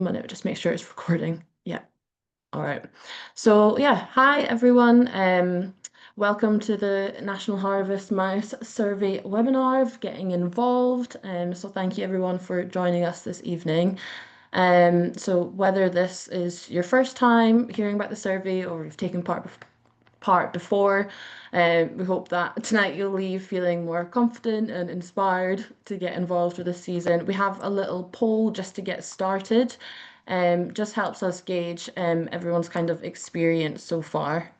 minute, just make sure it's recording. Yeah. All right. So yeah, hi everyone. Welcome to the National Harvest Mouse Survey webinar of Getting Involved. So thank you everyone for joining us this evening. So whether this is your first time hearing about the survey or you've taken part before, we hope that tonight you'll leave feeling more confident and inspired to get involved with this season. We have a little poll just to get started. Just helps us gauge everyone's kind of experience so far.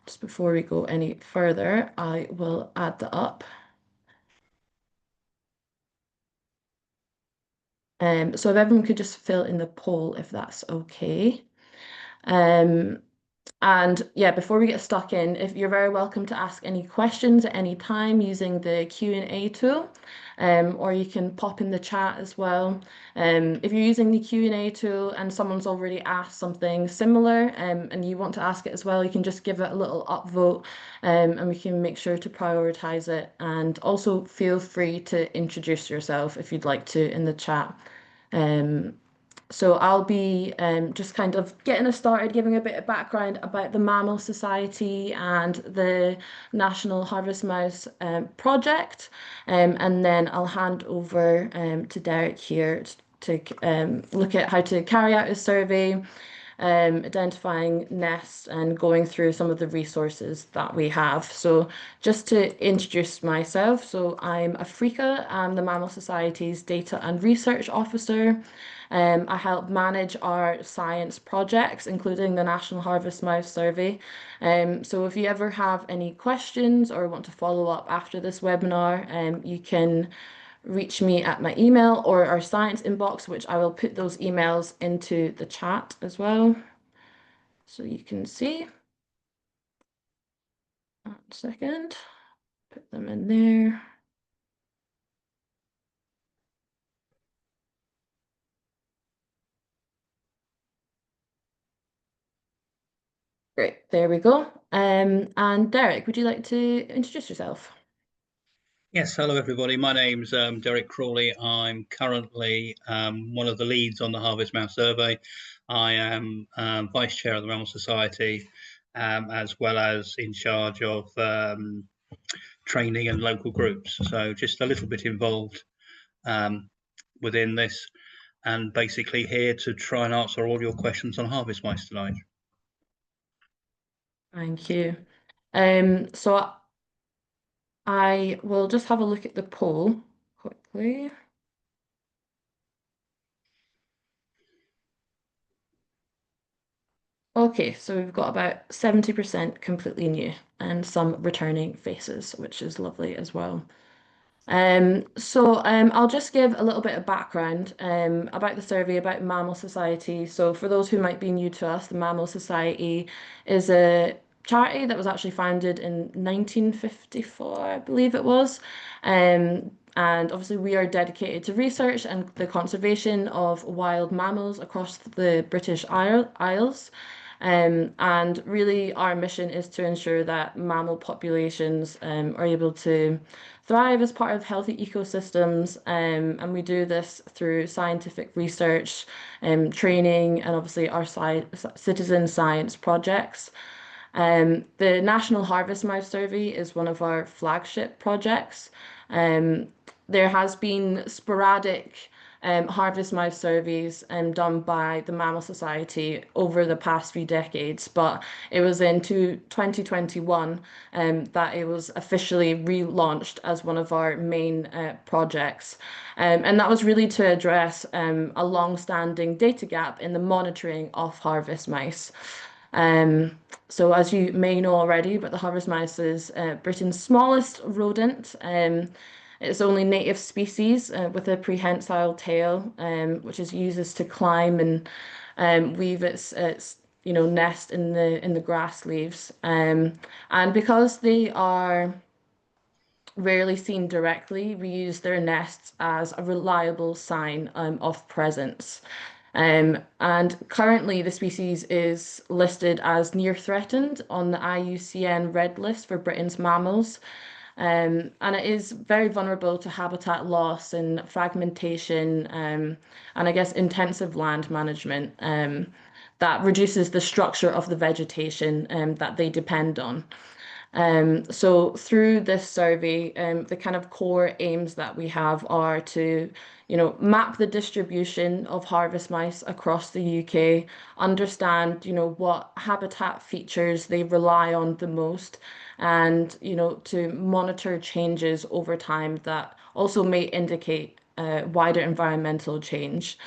Just before we go any further, I will add that up. So if everyone could just fill in the poll if that's okay. Um, And yeah, before we get stuck in, if you're very welcome to ask any questions at any time using the Q&A tool, or you can pop in the chat as well. If you're using the Q&A tool and someone's already asked something similar, and you want to ask it as well, you can just give it a little upvote, and we can make sure to prioritize it. And also feel free to introduce yourself if you'd like to in the chat. Um, so I'll be just kind of getting us started, giving a bit of background about the Mammal Society and the National Harvest Mouse project, and then I'll hand over to Derek here to look at how to carry out a survey, identifying nests and going through some of the resources that we have. So just to introduce myself, so I'm Afrika, I'm the Mammal Society's Data and Research Officer. I help manage our science projects, including the National Harvest Mouse Survey. So if you ever have any questions or want to follow up after this webinar, you can reach me at my email or our science inbox, which I will put those emails into the chat as well. So you can see. 1 second, put them in there. Great, there we go. And Derek, would you like to introduce yourself? Yes, hello everybody. My name's Derek Crawley. I'm currently one of the leads on the Harvest Mouse Survey. I am Vice Chair of the Mammal Society, as well as in charge of training and local groups. So just a little bit involved within this, and basically here to try and answer all your questions on harvest mice tonight. Thank you. So I will just have a look at the poll quickly. Okay, so we've got about 70% completely new and some returning faces, which is lovely as well. I'll just give a little bit of background about the survey about Mammal Society. So for those who might be new to us, the Mammal Society is a charity that was actually founded in 1954, I believe it was. And obviously we are dedicated to research and the conservation of wild mammals across the British Isles. And really our mission is to ensure that mammal populations are able to thrive as part of healthy ecosystems. And we do this through scientific research, training, and obviously our citizen science projects. The National Harvest Mouse Survey is one of our flagship projects. Um, there has been sporadic harvest mouse surveys done by the Mammal Society over the past few decades, but it was in 2021 that it was officially relaunched as one of our main projects. And that was really to address a long-standing data gap in the monitoring of harvest mice. So as you may know already, but the harvest mouse is Britain's smallest rodent. It's only native species with a prehensile tail, which is uses to climb and weave its nest in the grass leaves. And because they are rarely seen directly, we use their nests as a reliable sign of presence. And currently, the species is listed as near threatened on the IUCN Red List for Britain's mammals. And it is very vulnerable to habitat loss and fragmentation, and I guess intensive land management that reduces the structure of the vegetation that they depend on. So through this survey, the kind of core aims that we have are to, map the distribution of harvest mice across the UK, understand, what habitat features they rely on the most, and, to monitor changes over time that also may indicate wider environmental change.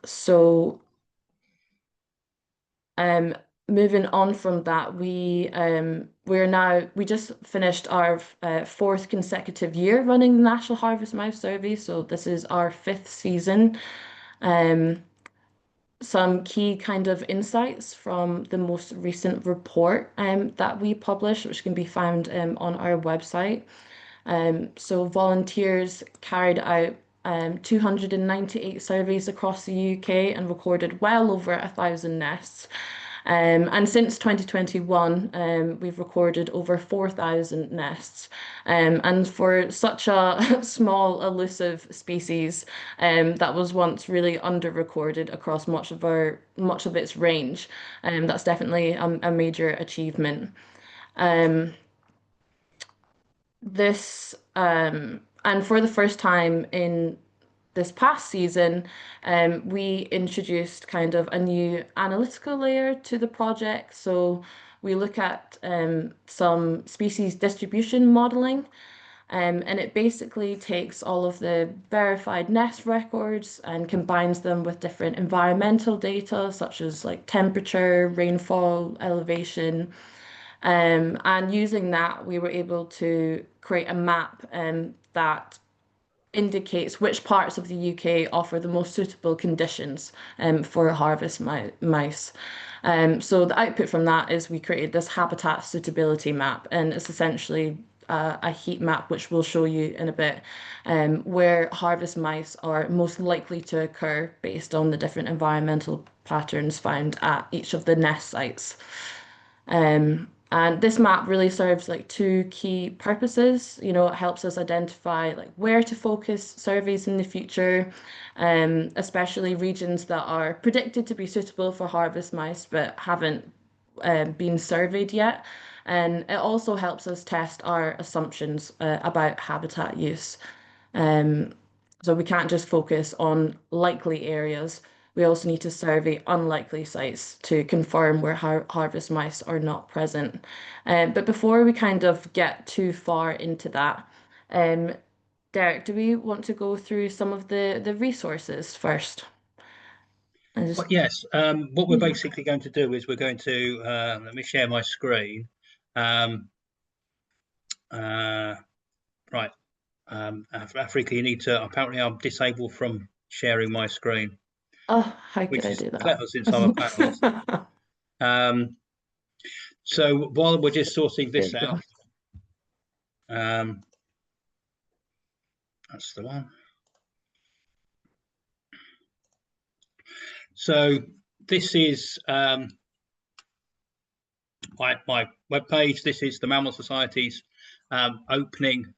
So um, moving on from that, we just finished our fourth consecutive year running the National Harvest Mouse Survey, so this is our fifth season. Um, some key kind of insights from the most recent report that we published, which can be found on our website. So volunteers carried out 298 surveys across the UK and recorded well over 1,000 nests. And since 2021, we've recorded over 4,000 nests. And for such a small, elusive species that was once really under-recorded across much of its range, that's definitely a major achievement. Um, and for the first time in this past season, we introduced kind of a new analytical layer to the project. So we look at some species distribution modeling, and it basically takes all of the verified nest records and combines them with different environmental data, such as like temperature, rainfall, elevation. And using that, we were able to create a map that indicates which parts of the UK offer the most suitable conditions for harvest mice. So the output from that is we created this habitat suitability map, and it's essentially a heat map, which we'll show you in a bit, where harvest mice are most likely to occur based on the different environmental patterns found at each of the nest sites. And this map really serves like two key purposes. It helps us identify like where to focus surveys in the future, especially regions that are predicted to be suitable for harvest mice but haven't been surveyed yet. And it also helps us test our assumptions about habitat use. Um, so we can't just focus on likely areas. We also need to survey unlikely sites to confirm where harvest mice are not present. But before we kind of get too far into that, um, Derek, do we want to go through some of the resources first? And Well, just yes. What we're yeah. basically going to do is we're going to let me share my screen. Um, uh, right. Africa, you need to. Apparently, I'm disabled from sharing my screen, Oh, how could which I is do clever since I'm a panelist. that? Um, so while we're just sorting There this you out, go. um, that's the one. So this is my webpage. This is the Mammal Society's opening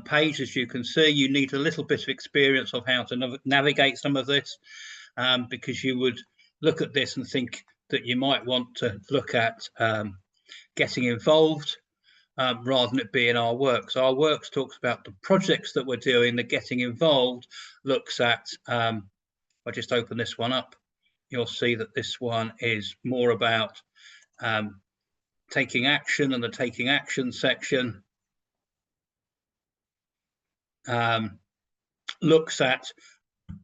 page. As you can see, you need a little bit of experience of how to navigate some of this, because you would look at this and think that you might want to look at getting involved rather than it being our work. So our works talks about the projects that we're doing. The getting involved looks at, I'll just open this one up. You'll see that this one is more about taking action, and the taking action section looks at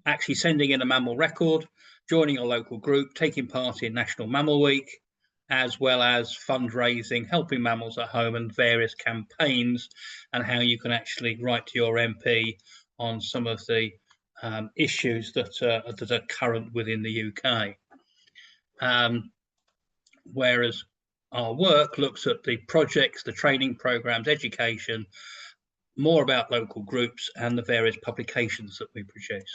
actually sending in a mammal record, joining a local group, taking part in National Mammal Week, as well as fundraising, helping mammals at home, and various campaigns, and how you can actually write to your MP on some of the issues that are current within the UK. Whereas our work looks at the projects, the training programs, education, more about local groups, and the various publications that we produce.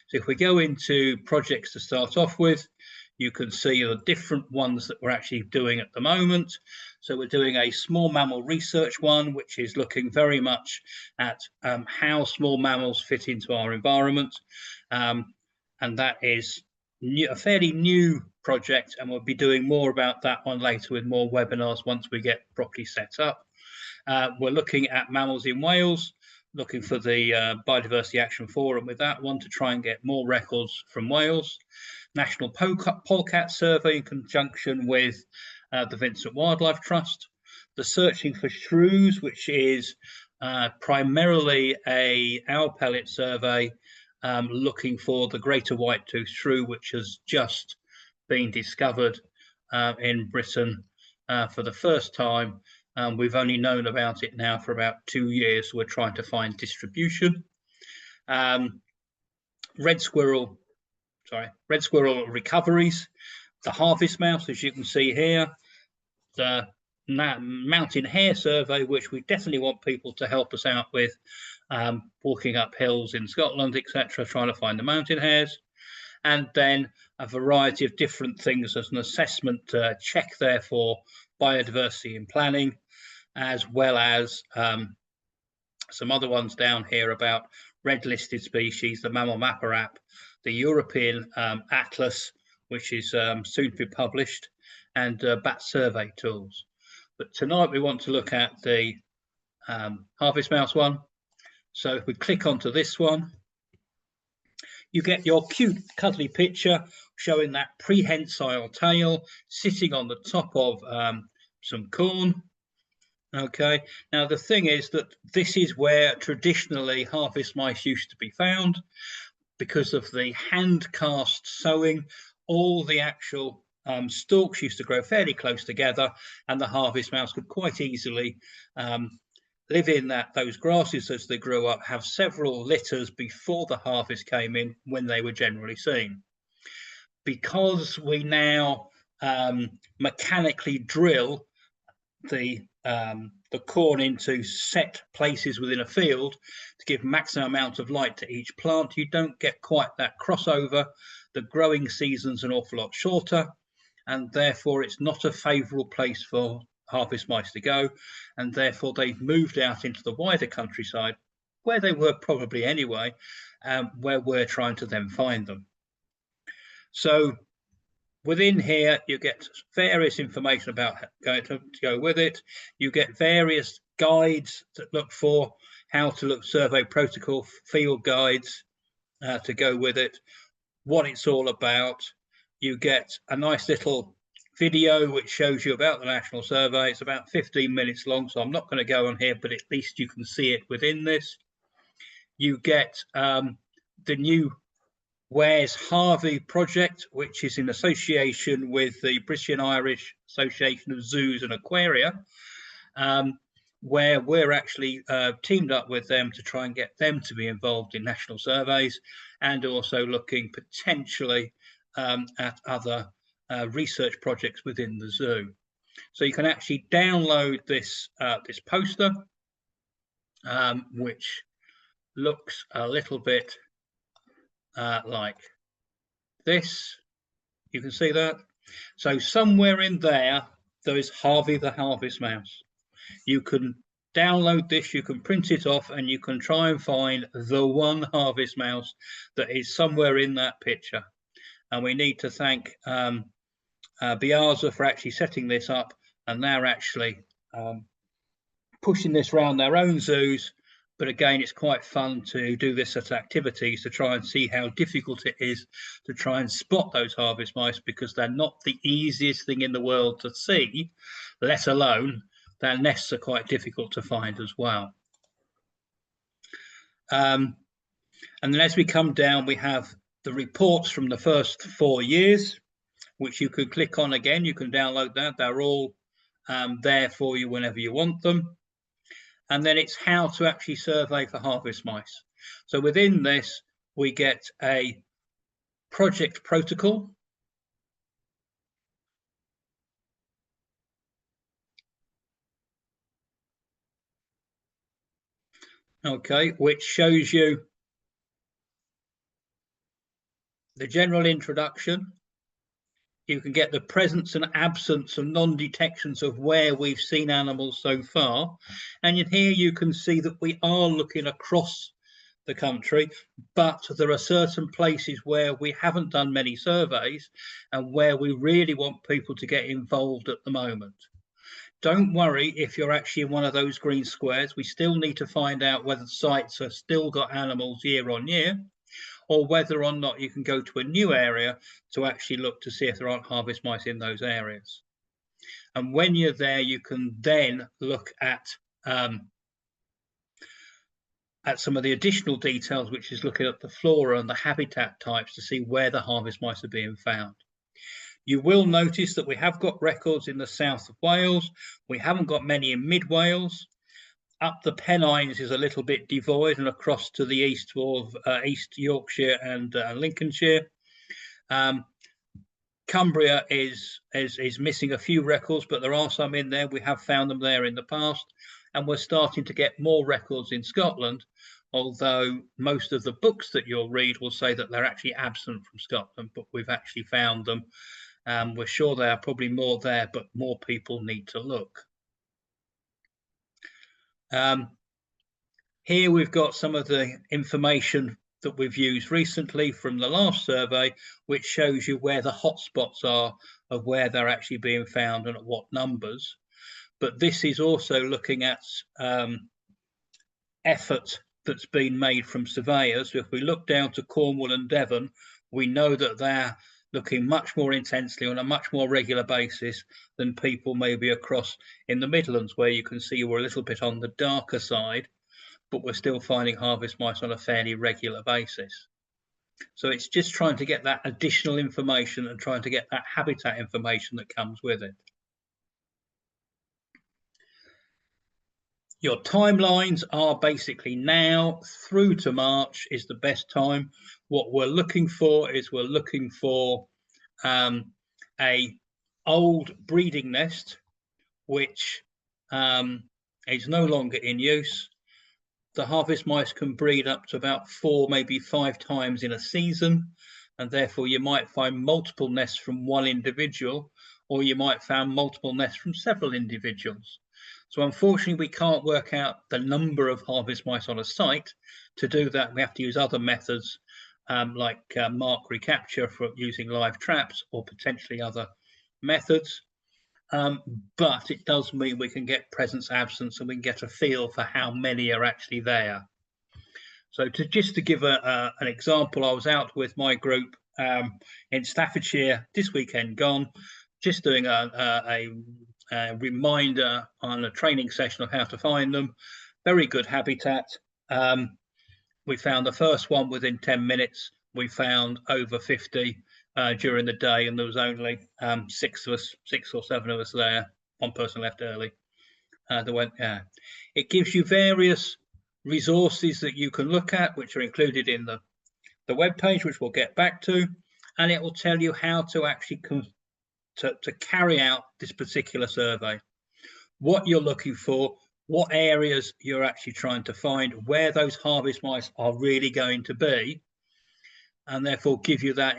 So if we go into projects to start off with, you can see the different ones that we're actually doing at the moment. So we're doing a small mammal research one, which is looking very much at how small mammals fit into our environment. And that is a fairly new project, and we'll be doing more about that one later with more webinars once we get properly set up. We're looking at mammals in Wales, looking for the Biodiversity Action Forum with that one to try and get more records from Wales. National Polecat Survey in conjunction with the Vincent Wildlife Trust. The Searching for Shrews, which is primarily a owl pellet survey looking for the greater white-toothed shrew, which has just been discovered in Britain for the first time. We've only known about it now for about 2 years. So we're trying to find distribution. Red squirrel recoveries. The harvest mouse, as you can see here. The mountain hare survey, which we definitely want people to help us out with, walking up hills in Scotland, etc., trying to find the mountain hares. And then a variety of different things as an assessment check there for biodiversity and planning, as well as some other ones down here about red listed species, the Mammal Mapper app, the European Atlas, which is soon to be published, and bat survey tools. But tonight we want to look at the harvest mouse one. So if we click onto this one, you get your cute cuddly picture showing that prehensile tail sitting on the top of some corn. Okay, now the thing is that this is where traditionally harvest mice used to be found. Because of the hand cast sowing, all the actual stalks used to grow fairly close together, and the harvest mouse could quite easily live in those grasses as they grew up, have several litters before the harvest came in, when they were generally seen. Because we now mechanically drill the corn into set places within a field to give maximum amount of light to each plant, you don't get quite that crossover. The growing season's an awful lot shorter, and therefore it's not a favourable place for harvest mice to go, and therefore they've moved out into the wider countryside, where they were probably anyway, where we're trying to then find them. So within here, you get various information about going to go with it. You get various guides that look for how to look, survey protocol, field guides to go with it, what it's all about. You get a nice little video which shows you about the National Survey. It's about 15 minutes long, so I'm not going to go on here, but at least you can see it within this. You get the new Where's Harvey project, which is in association with the British and Irish Association of Zoos and Aquaria, where we're actually teamed up with them to try and get them to be involved in national surveys, and also looking potentially at other research projects within the zoo. So you can actually download this this poster, which looks a little bit like this. You can see that. So somewhere in there is Harvey the harvest mouse. You can download this, you can print it off, and you can try and find the one harvest mouse that is somewhere in that picture. And we need to thank Biaza for actually setting this up, and they're actually pushing this around their own zoos. But again, it's quite fun to do this at activities to try and see how difficult it is to try and spot those harvest mice, because they're not the easiest thing in the world to see, let alone their nests are quite difficult to find as well. And then as we come down, we have the reports from the first 4 years, which you can click on again. You can download that. They're all there for you whenever you want them. And then it's how to actually survey for harvest mice. So within this, we get a project protocol. Okay, which shows you the general introduction, you can get the presence and absence of non-detections of where we've seen animals so far. And here you can see that we are looking across the country, but there are certain places where we haven't done many surveys and where we really want people to get involved at the moment. Don't worry if you're actually in one of those green squares. We still need to find out whether sites have still got animals year on year, or whether or not you can go to a new area to actually look to see if there aren't harvest mice in those areas. And when you're there, you can then look at some of the additional details, which is looking at the flora and the habitat types to see where the harvest mice are being found. You will notice that we have got records in the south of Wales. We haven't got many in mid Wales. Up the Pennines is a little bit devoid, and across to the east of East Yorkshire and Lincolnshire. Cumbria is missing a few records, but there are some in there. We have found them there in the past, and we're starting to get more records in Scotland, although most of the books that you'll read will say that they're actually absent from Scotland, but we've actually found them. We're sure there are probably more there, but more people need to look. Here we've got some of the information that we've used recently from the last survey, which shows you where the hotspots are of where they're actually being found and at what numbers. But this is also looking at effort that's been made from surveyors. So if we look down to Cornwall and Devon, we know that they're looking much more intensely on a much more regular basis than people maybe across in the Midlands, where you can see we're a little bit on the darker side, but we're still finding harvest mice on a fairly regular basis. So it's just trying to get that additional information and trying to get that habitat information that comes with it. Your timelines are basically now through to March is the best time. What we're looking for is we're looking for a old breeding nest, which is no longer in use. The harvest mice can breed up to about 4, maybe 5 times in a season, and therefore you might find multiple nests from one individual, or you might find multiple nests from several individuals. So unfortunately, we can't work out the number of harvest mice on a site. To do that, we have to use other methods like mark recapture for using live traps or potentially other methods. But it does mean we can get presence absence and we can get a feel for how many are actually there. So just to give an example, I was out with my group in Staffordshire this weekend gone, just doing a reminder on a training session of how to find them. Very good habitat. We found the first one within 10 minutes. We found over 50 during the day, and there was only 6 or 7 of us there. One person left early. It gives you various resources that you can look at, which are included in the web page, which we'll get back to, and it will tell you how to actually to carry out this particular survey, what you're looking for, what areas you're actually trying to find, where those harvest mice are really going to be, and therefore give you that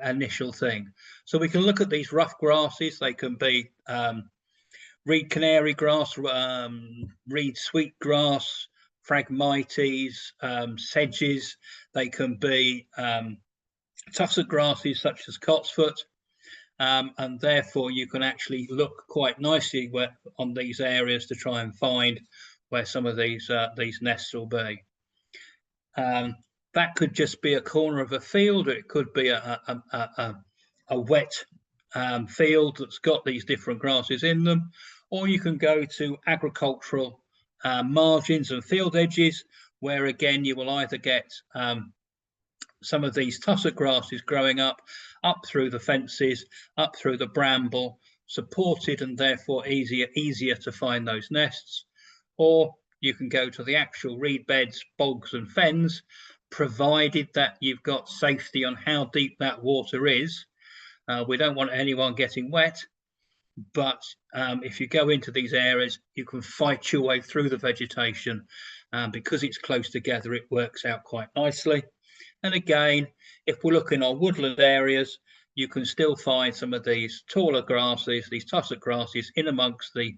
initial thing. So we can look at these rough grasses. They can be reed canary grass, reed sweetgrass, phragmites, sedges. They can be tussock grasses such as cotsfoot. And therefore you can actually look quite nicely on these areas to try and find where some of these nests will be. That could just be a corner of a field, or it could be a wet field that's got these different grasses in them, or you can go to agricultural margins and field edges, where again you will either get some of these tussock grasses growing up through the fences, up through the bramble, supported and therefore easier to find those nests, or you can go to the actual reed beds, bogs and fens, provided that you've got safety on how deep that water is. We don't want anyone getting wet, but if you go into these areas, you can fight your way through the vegetation. Because it's close together, it works out quite nicely. And again, if we're looking at woodland areas, you can still find some of these taller grasses, these tussock grasses, in amongst the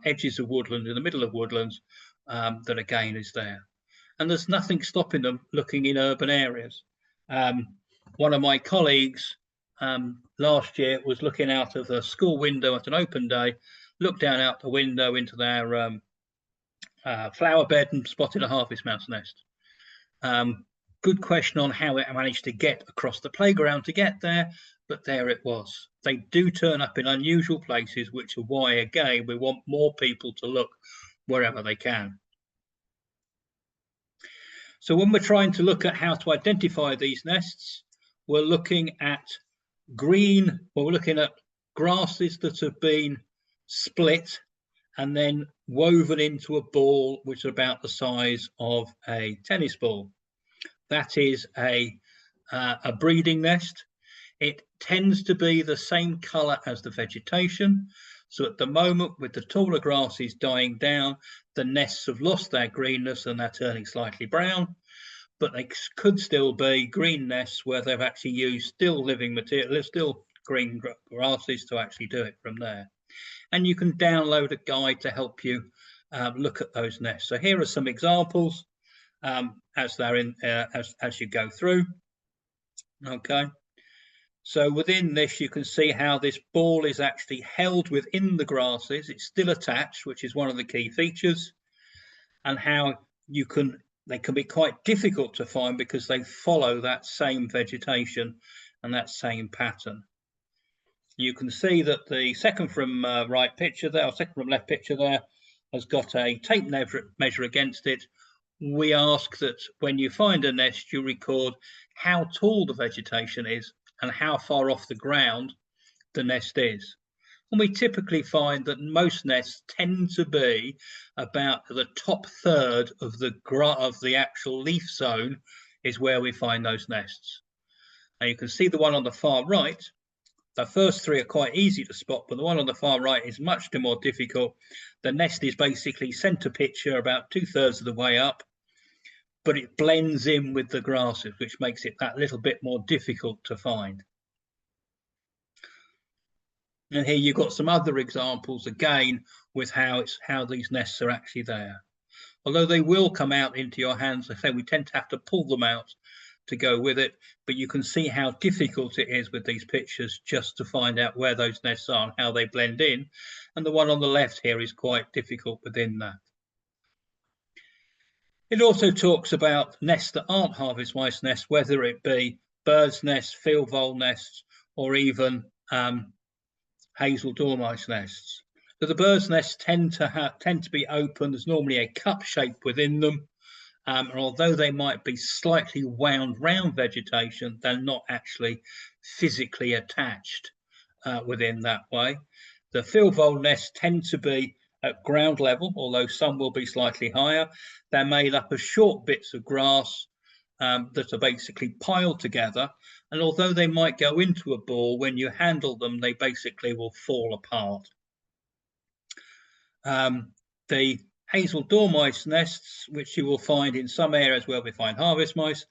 edges of woodland, in the middle of woodlands, that again is there. And there's nothing stopping them looking in urban areas. One of my colleagues last year was looking out of the school window at an open day, looked down out the window into their flower bed and spotted a harvest mouse nest. Good question on how it managed to get across the playground to get there, but there it was. They do turn up in unusual places, which is why, again, we want more people to look wherever they can. So when we're trying to look at how to identify these nests, we're looking at we're looking at grasses that have been split and then woven into a ball which is about the size of a tennis ball. That is a breeding nest. It tends to be the same color as the vegetation. So at the moment, with the taller grasses dying down, the nests have lost their greenness and they're turning slightly brown. But they could still be green nests where they've actually used still living material, still green grasses to actually do it from there. And you can download a guide to help you look at those nests. So here are some examples as they're in as you go through. Okay. So within this, you can see how this ball is actually held within the grasses. It's still attached, which is one of the key features, and how they can be quite difficult to find because they follow that same vegetation and that same pattern. You can see that the second from right picture there, or second from left picture there, has got a tape measure against it. We ask that when you find a nest, you record how tall the vegetation is and how far off the ground the nest is. And we typically find that most nests tend to be about the top third of the actual leaf zone is where we find those nests. And you can see the one on the far right. The first three are quite easy to spot, but the one on the far right is much more difficult. The nest is basically center picture about 2/3 of the way up, but it blends in with the grasses, which makes it that little bit more difficult to find. And here you've got some other examples again with how these nests are actually there. Although they will come out into your hands, I say we tend to have to pull them out to go with it, but you can see how difficult it is with these pictures just to find out where those nests are and how they blend in. And the one on the left here is quite difficult within that. It also talks about nests that aren't harvest mice nests, whether it be birds' nests, field vole nests, or even hazel dormice nests. So the birds' nests tend to be open. There's normally a cup shape within them, and although they might be slightly wound round vegetation, they're not actually physically attached within that way. The field vole nests tend to be at ground level, although some will be slightly higher. They're made up of short bits of grass that are basically piled together. And although they might go into a ball, when you handle them, they basically will fall apart. The hazel dormice nests, which you will find in some areas where we find harvest mice,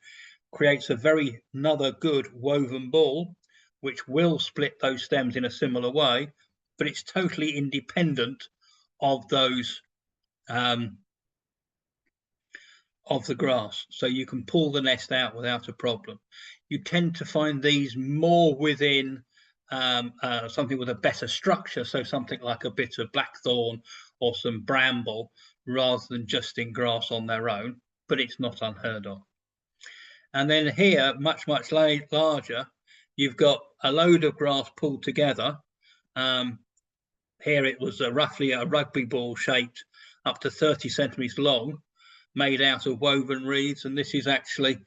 creates another good woven ball, which will split those stems in a similar way, but it's totally independent of those of the grass, so you can pull the nest out without a problem. You tend to find these more within something with a better structure, so something like a bit of blackthorn or some bramble, rather than just in grass on their own, but it's not unheard of. And then here, much larger, you've got a load of grass pulled together. Here it was roughly a rugby ball shaped, up to 30 centimeters long, made out of woven reeds, and this is actually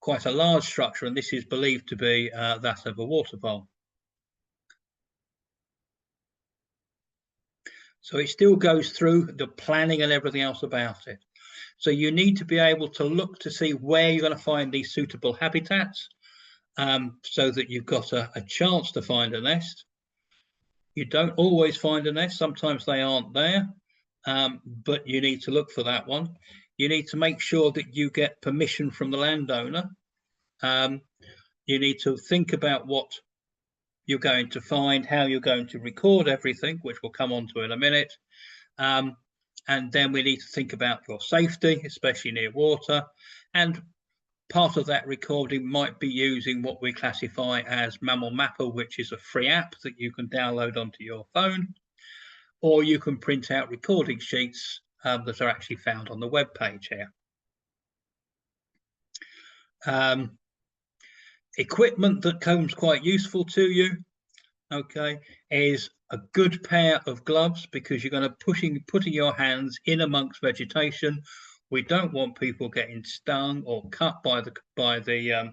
quite a large structure, and this is believed to be that of a watervole. So it still goes through the planning and everything else about it. So you need to be able to look to see where you're going to find these suitable habitats, so that you've got a chance to find a nest. You don't always find a nest, sometimes they aren't there, but you need to look for that one. You need to make sure that you get permission from the landowner. You need to think about what you're going to find how you're going to record everything, which we'll come on to in a minute. And then we need to think about your safety, especially near water. And part of that recording might be using what we classify as Mammal Mapper, which is a free app that you can download onto your phone, or you can print out recording sheets that are actually found on the web page here. Equipment that comes quite useful to you, okay, is a good pair of gloves, because you're going to putting your hands in amongst vegetation. We don't want people getting stung or cut by the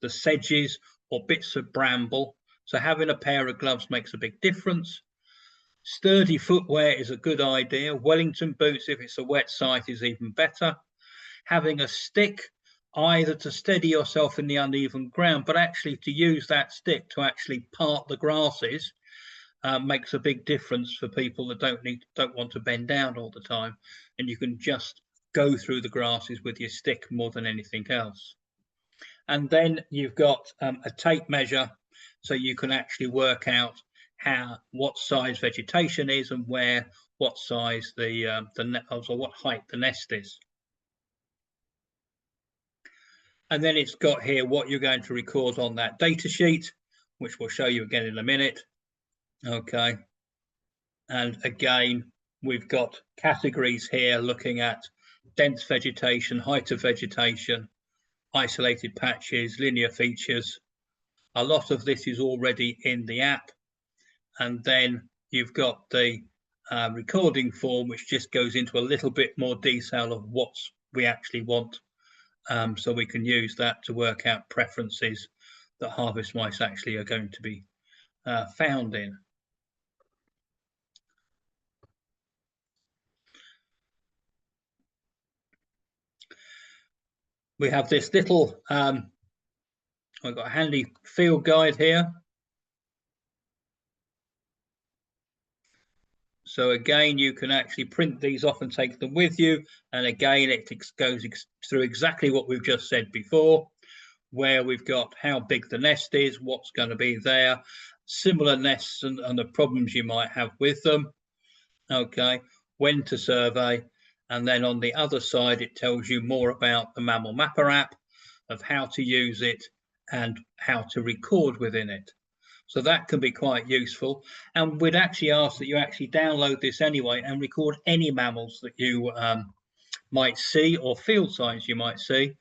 sedges or bits of bramble. So having a pair of gloves makes a big difference. Sturdy footwear is a good idea. Wellington boots, if it's a wet site, is even better. Having a stick, either to steady yourself in the uneven ground, but actually to use that stick to actually part the grasses, makes a big difference for people that don't want to bend down all the time, and you can just go through the grasses with your stick more than anything else. And then you've got a tape measure, so you can actually work out what size vegetation is and what size what height the nest is. And then it's got here what you're going to record on that data sheet, which we'll show you again in a minute. Okay. And again, we've got categories here looking at dense vegetation, height of vegetation, isolated patches, linear features. A lot of this is already in the app. And then you've got the recording form, which just goes into a little bit more detail of what we actually want. So we can use that to work out preferences that harvest mice actually are going to be found in. We have this little, I've got a handy field guide here. So again, you can actually print these off and take them with you. And again, it goes through exactly what we've just said before, where we've got how big the nest is, what's going to be there, similar nests and the problems you might have with them. Okay, when to survey. And then on the other side, it tells you more about the Mammal Mapper app, of how to use it and how to record within it. So that can be quite useful. And we'd actually ask that you actually download this anyway and record any mammals that you might see, or field signs you might see.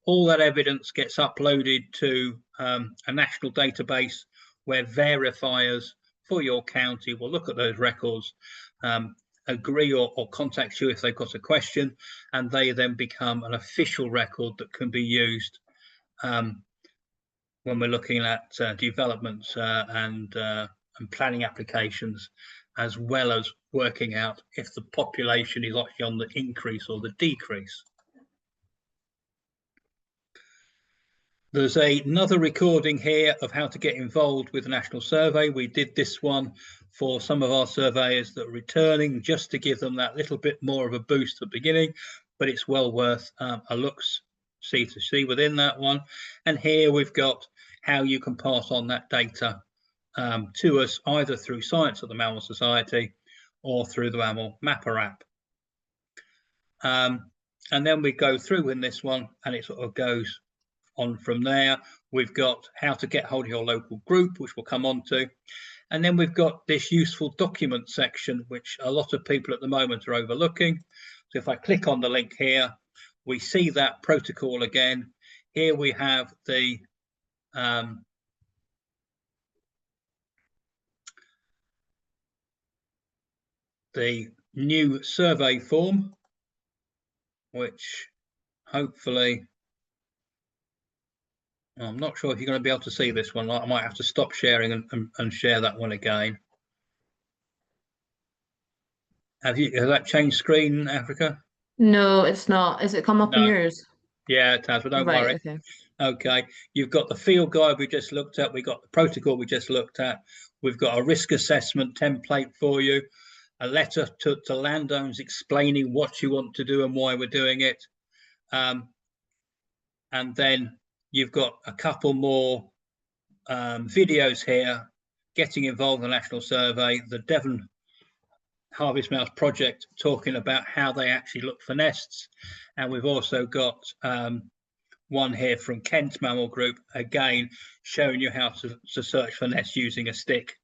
All that evidence gets uploaded to a national database where verifiers for your county will look at those records, agree or contact you if they've got a question, and they then become an official record that can be used when we're looking at developments and planning applications, as well as working out if the population is actually on the increase or the decrease. There's another recording here of how to get involved with the National Survey. We did this one for some of our surveyors that are returning, just to give them that little bit more of a boost at the beginning, but it's well worth a look-see within that one. And here we've got how you can pass on that data to us, either through Science at the Mammal Society or through the Mammal Mapper app. And then we go through in this one, and it sort of goes on from there. We've got how to get hold of your local group, which we'll come on to. And then we've got this useful document section, which a lot of people at the moment are overlooking. So if I click on the link here, we see that protocol again. Here we have the new survey form, which hopefully, I'm not sure if you're going to be able to see this one. I might have to stop sharing and share that one again. Has that changed screen, Africa? No, it's not. Is it come up in No. yours? Yeah, it has, but don't worry. Okay. Okay, you've got the field guide we just looked at. We've got the protocol we just looked at. We've got a risk assessment template for you, a letter to landowners explaining what you want to do and why we're doing it. And then you've got a couple more videos here getting involved in the National Survey, the Devon Harvest Mouse Project talking about how they actually look for nests. And we've also got one here from Kent Mammal Group, again, showing you how to search for nests using a stick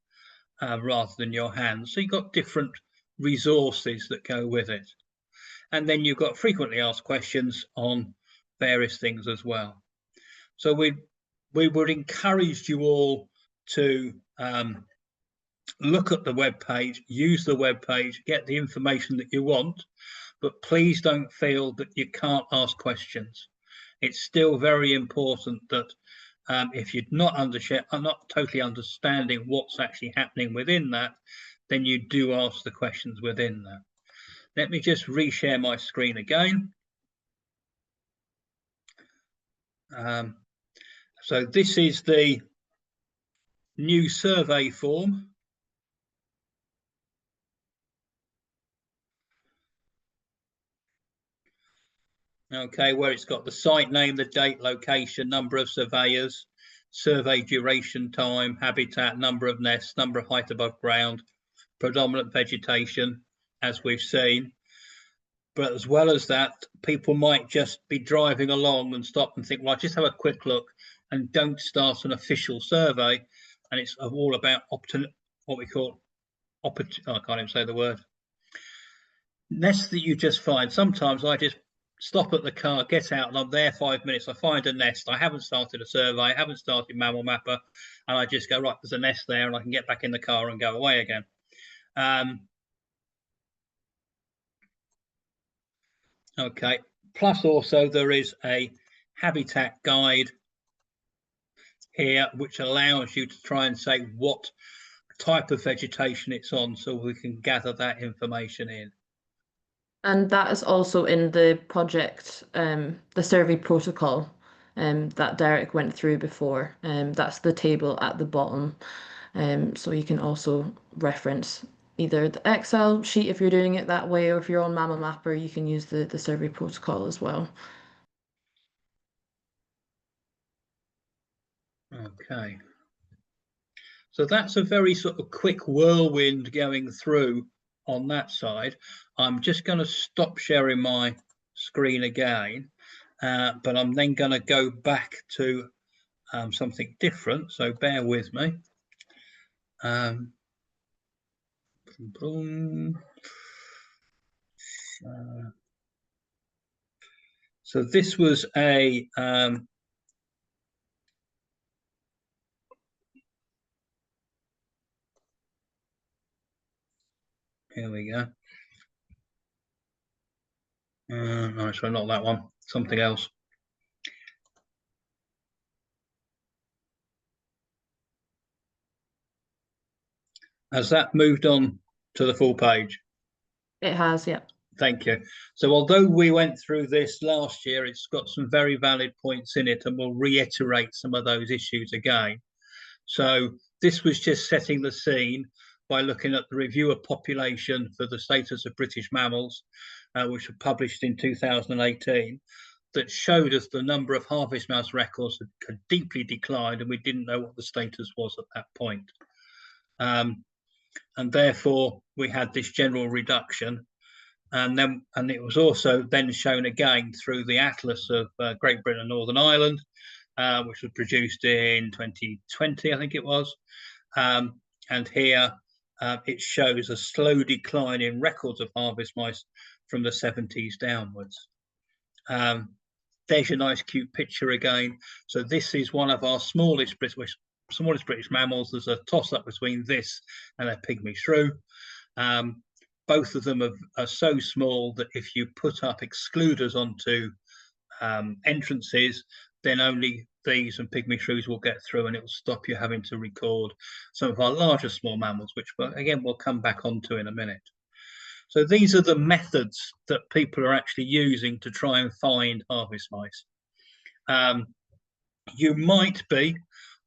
rather than your hands. So you've got different resources that go with it. And then you've got frequently asked questions on various things as well. So we would encourage you all to look at the web page, use the web page, get the information that you want, but please don't feel that you can't ask questions. It's still very important that if you're not totally understanding what's actually happening within that, then you do ask the questions within that. Let me just reshare my screen again. So this is the new survey form. Okay, where it's got the site name, the date, location, number of surveyors, survey duration, time, habitat, number of nests, number of height above ground, predominant vegetation, as we've seen. But as well as that, people might just be driving along and stop and think, well, I'll just have a quick look, and don't start an official survey. And it's all about what we call, I can't even say the word, nests that you just find. Sometimes I just stop at the car, get out, and I'm there 5 minutes. I find a nest. I haven't started a survey. I haven't started Mammal Mapper. And I just go, right, there's a nest there, and I can get back in the car and go away again. Okay. Plus also there is a habitat guide here, which allows you to try and say what type of vegetation it's on, so we can gather that information in. And that is also in the project, the survey protocol that Derek went through before. That's the table at the bottom. So you can also reference either the Excel sheet if you're doing it that way, or if you're on Mammal Mapper, you can use the survey protocol as well. Okay. So that's a very sort of quick whirlwind going through on that side. I'm just going to stop sharing my screen again, but I'm then going to go back to something different. So bear with me. So this was a here we go. No, so not that one, something else. Has that moved on to the full page? It has, yeah. Thank you. So although we went through this last year, it's got some very valid points in it, and we'll reiterate some of those issues again. So this was just setting the scene by looking at the review of population for the status of British mammals, which were published in 2018, that showed us the number of harvest mouse records had deeply declined, and we didn't know what the status was at that point. And therefore, we had this general reduction. And it was also then shown again through the Atlas of Great Britain and Northern Ireland, which was produced in 2020, I think it was. And here it shows a slow decline in records of harvest mice from the 70s downwards. There's your nice, cute picture again. So this is one of our smallest British mammals. There's a toss-up between this and a pygmy shrew. Both of them are so small that if you put up excluders onto entrances, then only these and pygmy shrews will get through, and it will stop you having to record some of our larger small mammals, which again we'll come back onto in a minute. So these are the methods that people are actually using to try and find harvest mice. You might be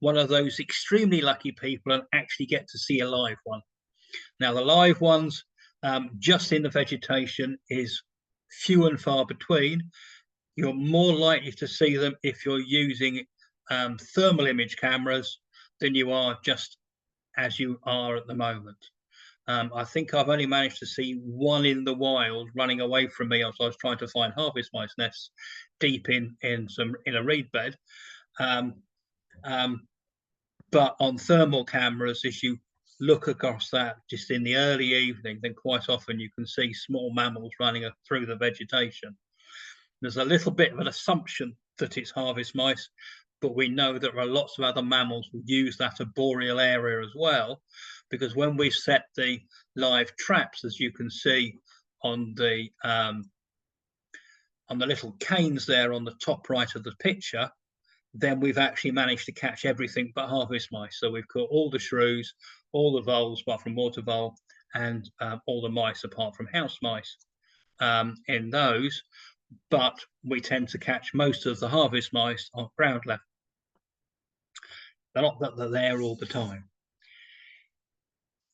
one of those extremely lucky people and actually get to see a live one. Now the live ones just in the vegetation is few and far between. You're more likely to see them if you're using thermal image cameras than you are just as you are at the moment. I think I've only managed to see one in the wild running away from me as I was trying to find harvest mice nests deep in a reed bed. Um, um, but on thermal cameras, as you look across that just in the early evening, then quite often you can see small mammals running through the vegetation. There's a little bit of an assumption that it's harvest mice, but we know that there are lots of other mammals who use that arboreal area as well, because when we set the live traps, as you can see on the little canes there on the top right of the picture, then we've actually managed to catch everything but harvest mice. So we've caught all the shrews, all the voles apart from water vole, and all the mice apart from house mice in those. But we tend to catch most of the harvest mice on ground level. They're not that they're there all the time.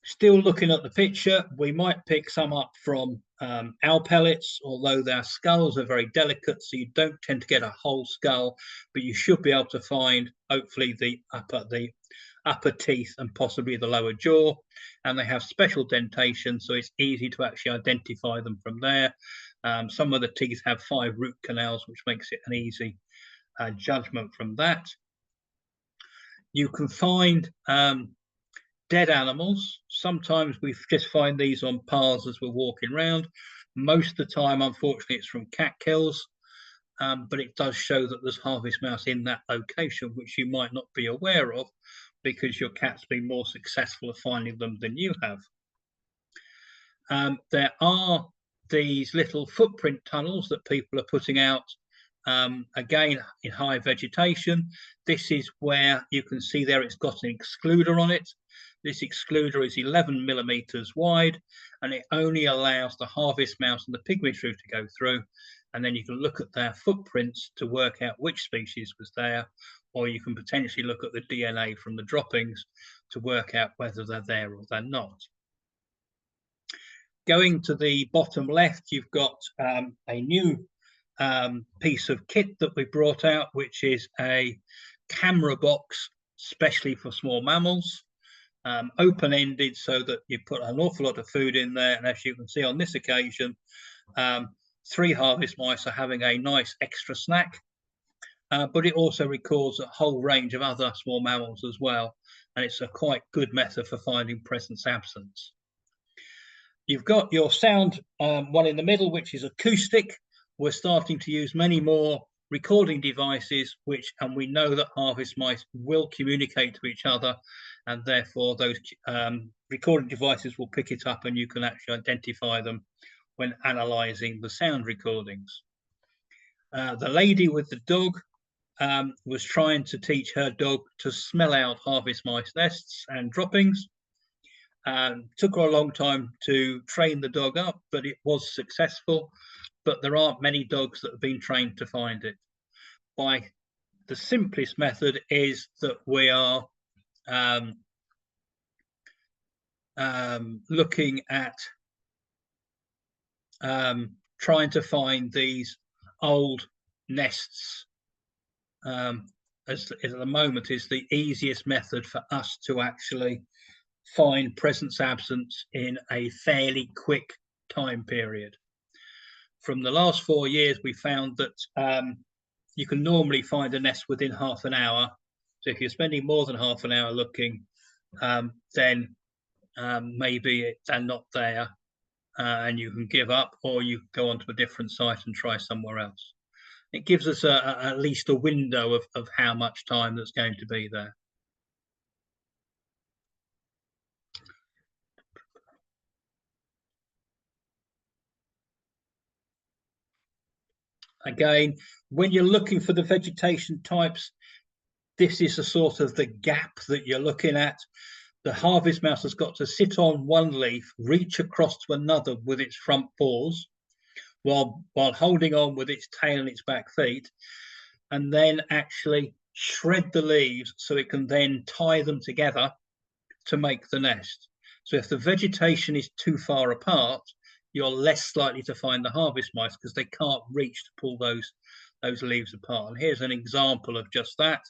Still looking at the picture, we might pick some up from owl pellets, although their skulls are very delicate, so you don't tend to get a whole skull, but you should be able to find, hopefully, the upper teeth and possibly the lower jaw, and they have special dentation, so it's easy to actually identify them from there. Some of the teeth have 5 root canals, which makes it an easy judgment from that. You can find dead animals. Sometimes we just find these on paths as we're walking around. Most of the time, unfortunately, it's from cat kills, but it does show that there's harvest mouse in that location, which you might not be aware of because your cat's been more successful at finding them than you have. There are these little footprint tunnels that people are putting out, again, in high vegetation. This is where you can see there it's got an excluder on it. This excluder is 11 millimeters wide, and it only allows the harvest mouse and the pygmy shrew to go through. And then you can look at their footprints to work out which species was there, or you can potentially look at the DNA from the droppings to work out whether they're there or they're not. Going to the bottom left, you've got a new piece of kit that we brought out, which is a camera box, especially for small mammals. Open-ended so that you put an awful lot of food in there, and as you can see on this occasion, 3 harvest mice are having a nice extra snack, but it also records a whole range of other small mammals as well, and it's a quite good method for finding presence absence. You've got your sound one in the middle, which is acoustic. We're starting to use many more recording devices, and we know that harvest mice will communicate to each other, and therefore those recording devices will pick it up and you can actually identify them when analysing the sound recordings. The lady with the dog was trying to teach her dog to smell out harvest mice nests and droppings. Took her a long time to train the dog up, but it was successful. But there aren't many dogs that have been trained to find it. The simplest method is that we are looking at trying to find these old nests. As at the moment is the easiest method for us to actually find presence absence in a fairly quick time period. From the last 4 years, we found that you can normally find a nest within half an hour. So if you're spending more than half an hour looking, then maybe they're not there and you can give up, or you go onto a different site and try somewhere else. It gives us at least a window of how much time that's going to be there. Again, when you're looking for the vegetation types, this is a sort of the gap that you're looking at. The harvest mouse has got to sit on one leaf, reach across to another with its front paws, while holding on with its tail and its back feet, and then actually shred the leaves so it can then tie them together to make the nest. So if the vegetation is too far apart, you're less likely to find the harvest mice because they can't reach to pull those leaves apart. And here's an example of just that.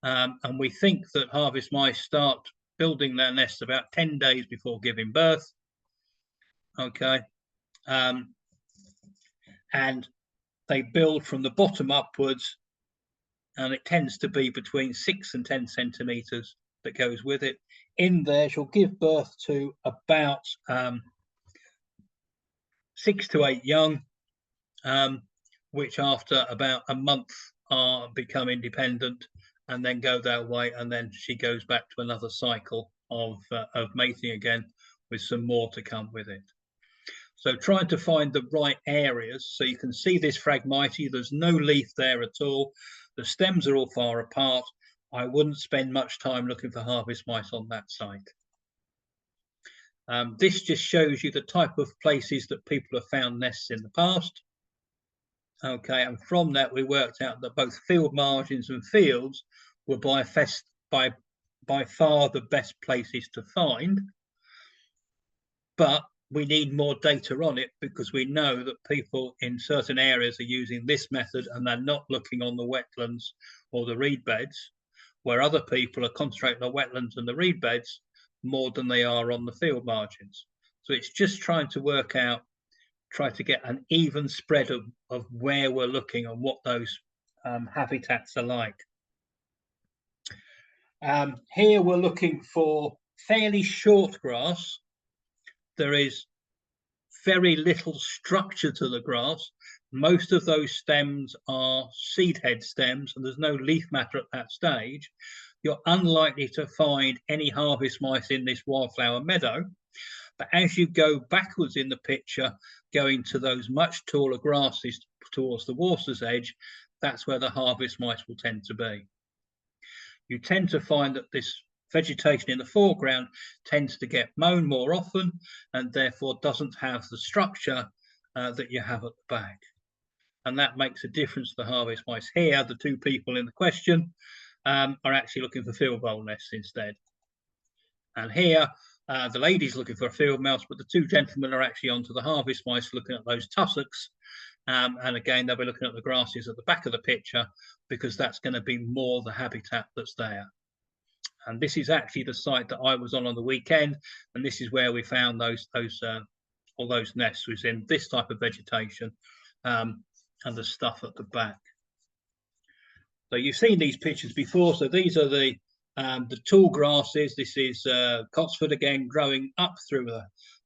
And we think that harvest mice start building their nest about 10 days before giving birth. Okay. And they build from the bottom upwards, and it tends to be between 6 and 10 centimeters that goes with it. In there, she'll give birth to about 6 to 8 young, which after about a month become independent and then go their way, and then she goes back to another cycle of mating again, with some more to come with it. So trying to find the right areas. So you can see this Phragmite, there's no leaf there at all. The stems are all far apart. I wouldn't spend much time looking for harvest mice on that site. This just shows you the type of places that people have found nests in the past. Okay, and from that we worked out that both field margins and fields were by far the best places to find. But we need more data on it, because we know that people in certain areas are using this method and they're not looking on the wetlands or the reed beds, where other people are concentrating on wetlands and the reed beds more than they are on the field margins. So it's just trying to work out, try to get an even spread of where we're looking and what those habitats are like. Here we're looking for fairly short grass. There is very little structure to the grass. Most of those stems are seed head stems, and there's no leaf matter at that stage. You're unlikely to find any harvest mice in this wildflower meadow. But as you go backwards in the picture, going to those much taller grasses towards the water's edge, that's where the harvest mice will tend to be. You tend to find that this vegetation in the foreground tends to get mown more often, and therefore doesn't have the structure that you have at the back. And that makes a difference to the harvest mice. Here, the two people in the question are actually looking for field vole nests instead. And here, the lady's looking for a field mouse, but the two gentlemen are actually onto the harvest mice, looking at those tussocks. And again, they'll be looking at the grasses at the back of the picture, because that's going to be more the habitat that's there. And this is actually the site that I was on the weekend, and this is where we found all those nests, was in this type of vegetation, and the stuff at the back. So you've seen these pictures before. So these are the tall grasses. This is Cotsford again, growing up through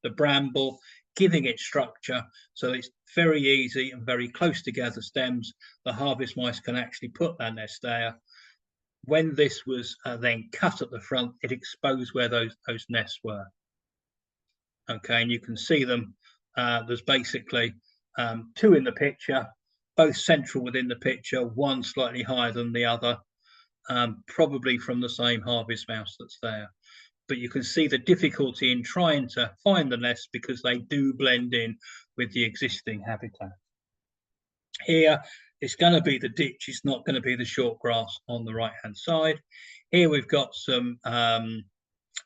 the bramble, giving it structure. So it's very easy and very close together stems. The harvest mice can actually put their nest there. When this was then cut at the front, it exposed where those nests were. Okay, and you can see them. There's basically two in the picture, both central within the picture, one slightly higher than the other, probably from the same harvest mouse that's there. But you can see the difficulty in trying to find the nests, because they do blend in with the existing habitat. Here, it's going to be the ditch. It's not going to be the short grass on the right-hand side. Here we've got some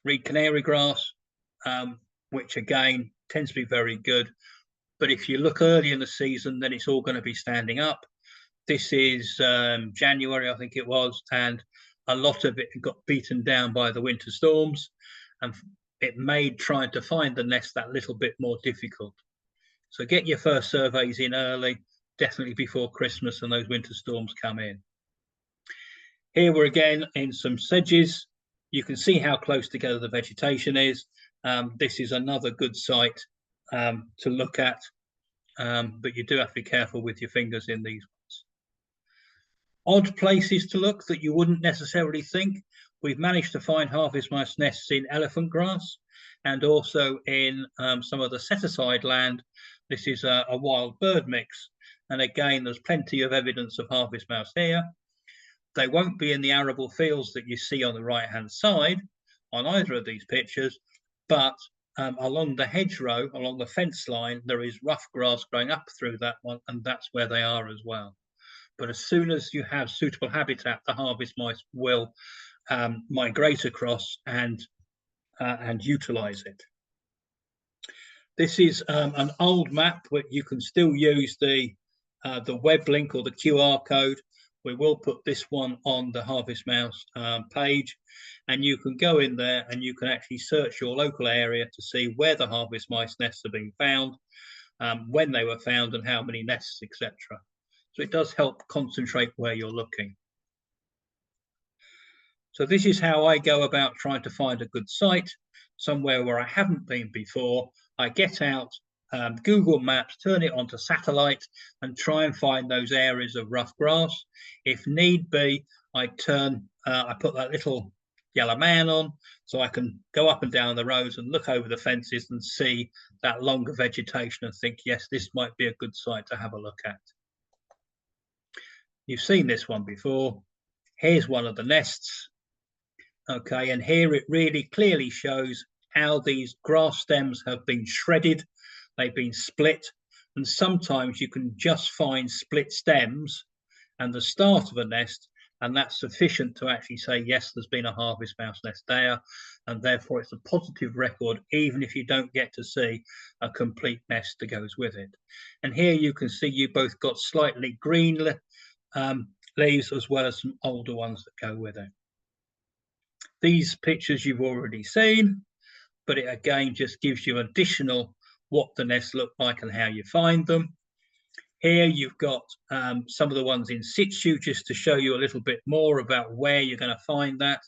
reed canary grass, which again tends to be very good. But if you look early in the season, then it's all going to be standing up. This is January, I think it was, and a lot of it got beaten down by the winter storms, and it made trying to find the nest that little bit more difficult. So get your first surveys in early, definitely before Christmas and those winter storms come in. Here we're again in some sedges. You can see how close together the vegetation is. This is another good site to look at, but you do have to be careful with your fingers in these ones. Odd places to look that you wouldn't necessarily think. We've managed to find harvest mice nests in elephant grass, and also in some of the set-aside land. This is a wild bird mix. And again, there's plenty of evidence of harvest mouse here. They won't be in the arable fields that you see on the right-hand side on either of these pictures, but along the hedgerow, along the fence line, there is rough grass growing up through that one, and that's where they are as well. But as soon as you have suitable habitat, the harvest mice will migrate across and utilize it. This is an old map, but you can still use the web link or the QR code, We will put this one on the Harvest Mouse page, and you can go in there and you can actually search your local area to see where the harvest mice nests are being found, when they were found, and how many nests, etc. So it does help concentrate where you're looking. So this is how I go about trying to find a good site, somewhere where I haven't been before. I get out Google Maps, turn it onto satellite, and try and find those areas of rough grass. If need be, I put that little yellow man on so I can go up and down the roads and look over the fences and see that longer vegetation and think, yes, this might be a good site to have a look at. You've seen this one before. Here's one of the nests. Okay, and here it really clearly shows how these grass stems have been shredded. They've been split, and sometimes you can just find split stems and the start of a nest, and that's sufficient to actually say, yes, there's been a harvest mouse nest there, and therefore it's a positive record, even if you don't get to see a complete nest that goes with it. And here you can see you both got slightly green leaves as well as some older ones that go with it. These pictures you've already seen, but it again just gives you additional what the nests look like and how you find them. Here you've got some of the ones in situ, just to show you a little bit more about where you're going to find that.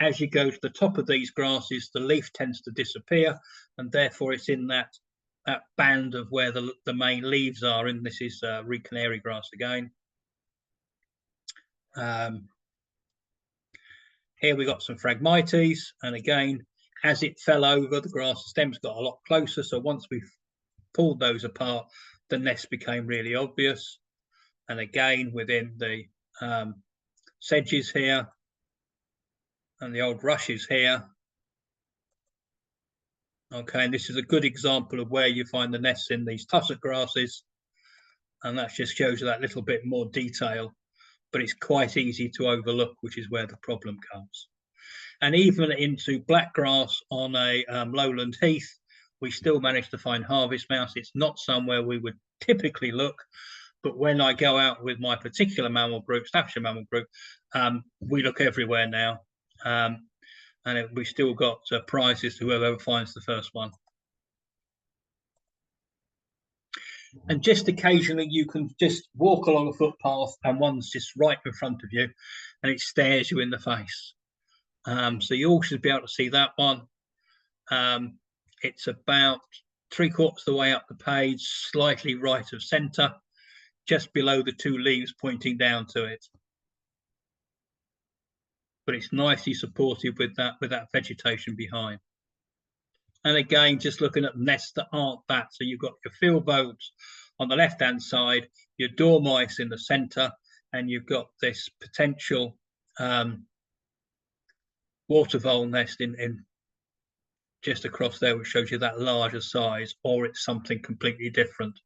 As you go to the top of these grasses, the leaf tends to disappear, and therefore it's in that band of where the main leaves are, and this is reed canary grass again. Here we got some Phragmites, and again, as it fell over, the grass stems got a lot closer. So once we've pulled those apart, the nest became really obvious. And again, within the sedges here and the old rushes here. Okay, and this is a good example of where you find the nests in these tussock grasses. And that just shows you that little bit more detail, but it's quite easy to overlook, which is where the problem comes. And even into black grass on a lowland heath, we still manage to find harvest mouse. It's not somewhere we would typically look, but when I go out with my particular mammal group, Staffordshire Mammal Group, we look everywhere now. And we still got prizes to whoever finds the first one. And just occasionally you can just walk along a footpath and one's just right in front of you and it stares you in the face. So you all should be able to see that one. It's about 3/4 of the way up the page, slightly right of center, just below the two leaves pointing down to it. But it's nicely supported with that vegetation behind. And again, just looking at nests that aren't that. So you've got your field boats on the left-hand side, your dormice in the center, and you've got this potential water vole nest in just across there, which shows you that larger size, or it's something completely different.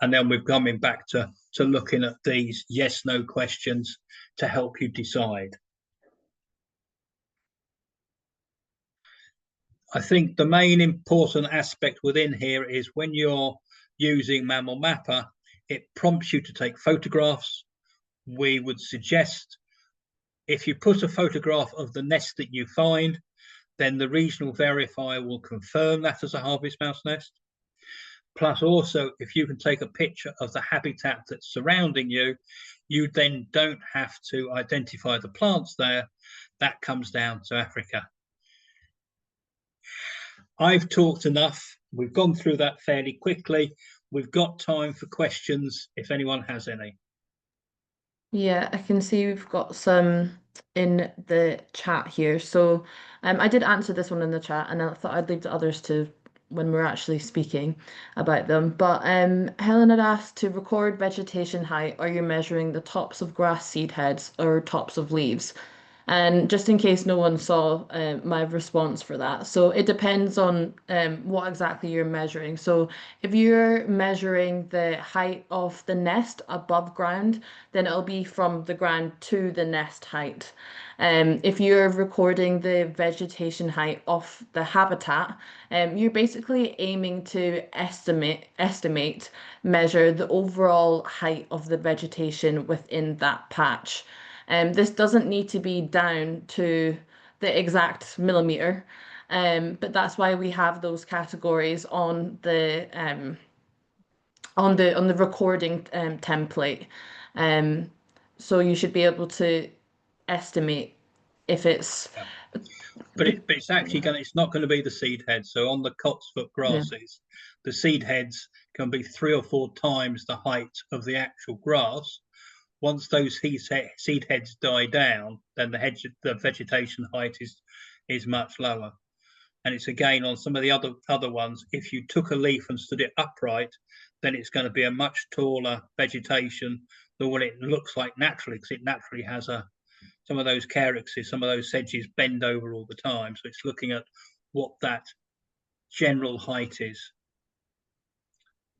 And then we're coming back to looking at these yes/no questions to help you decide. I think the main important aspect within here is when you're using Mammal Mapper, it prompts you to take photographs. We would suggest if you put a photograph of the nest that you find, then the regional verifier will confirm that as a harvest mouse nest. Plus also, if you can take a picture of the habitat that's surrounding you, you then don't have to identify the plants there. That comes down to Africa. I've talked enough. We've gone through that fairly quickly. We've got time for questions if anyone has any. Yeah, I can see we've got some in the chat here. So I did answer this one in the chat, and I thought I'd leave the others to when we're actually speaking about them. But Helen had asked to record vegetation height, are you measuring the tops of grass seed heads or tops of leaves? And just in case no one saw my response for that. So it depends on what exactly you're measuring. So if you're measuring the height of the nest above ground, then it'll be from the ground to the nest height. If you're recording the vegetation height of the habitat, you're basically aiming to estimate, measure the overall height of the vegetation within that patch. This doesn't need to be down to the exact millimeter, but that's why we have those categories on the recording template. Um, so you should be able to estimate if it's Yeah. the But it's actually yeah, going. It's not going to be the seed heads. So on the Cotsfoot yeah, grasses, the seed heads can be 3 or 4 times the height of the actual grass. Once those seed heads die down, then the vegetation height is much lower. And it's again on some of the other ones. If you took a leaf and stood it upright, then it's going to be a much taller vegetation than what it looks like naturally, because it naturally has some of those calyxes, some of those sedges bend over all the time. So it's looking at what that general height is.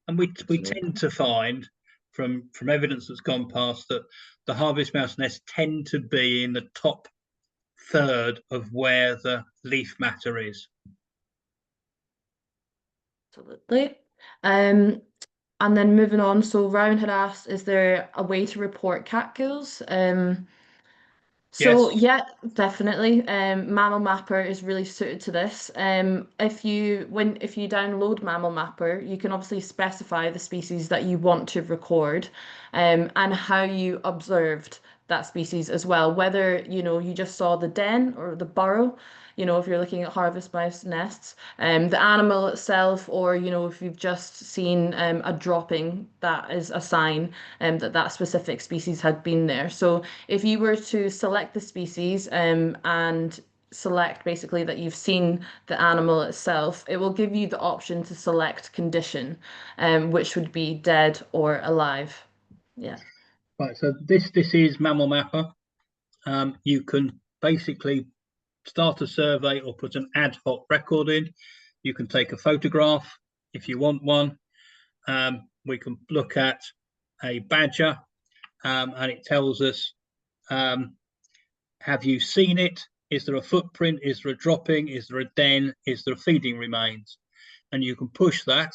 And we tend absolutely. to find from evidence that's gone past that the harvest mouse nests tend to be in the top third of where the leaf matter is. Absolutely. Um, and then moving on, so Rowan had asked, is there a way to report cat kills? So Yes. yeah, definitely. Mammal Mapper is really suited to this. If you download Mammal Mapper, you can obviously specify the species that you want to record, and how you observed that species as well. Whether, you just saw the den or the burrow, if you're looking at harvest mouse nests, the animal itself, or, if you've just seen a dropping, that is a sign that that specific species had been there. So if you were to select the species and select basically that you've seen the animal itself, it will give you the option to select condition, which would be dead or alive. Yeah, Right. So this is Mammal Mapper. You can basically start a survey or put an ad hoc record in. You can take a photograph if you want one. We can look at a badger, and it tells us, have you seen it? Is there a footprint? Is there a dropping? Is there a den? Is there a feeding remains? And you can push that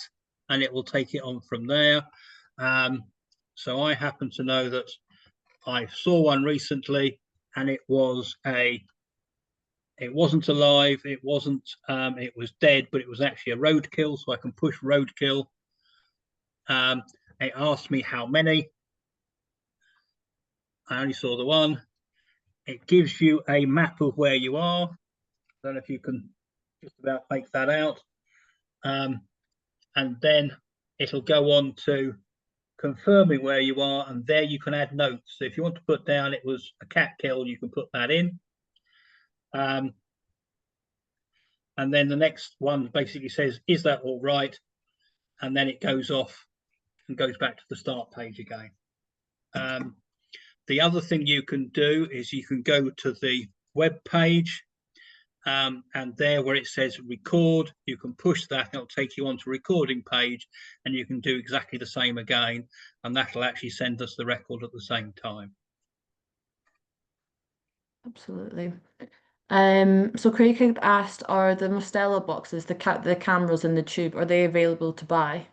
and it will take it on from there. Um, so I happen to know that I saw one recently and it wasn't alive, it was dead, but it was actually a roadkill. So I can push roadkill. Um, it asked me how many. I only saw the one. It gives you a map of where you are. I don't know if you can just about make that out. And then it'll go on to confirming where you are, and there you can add notes. So if you want to put down it was a cat kill, you can put that in. Um, and then the next one basically says, is that all right? And then it goes off and goes back to the start page again. The other thing you can do is you can go to the web page, and there where it says record, you can push that and it'll take you onto a recording page, and you can do exactly the same again, and that'll actually send us the record at the same time. absolutely. So Craig had asked, are the Mostella boxes, the cameras in the tube, are they available to buy?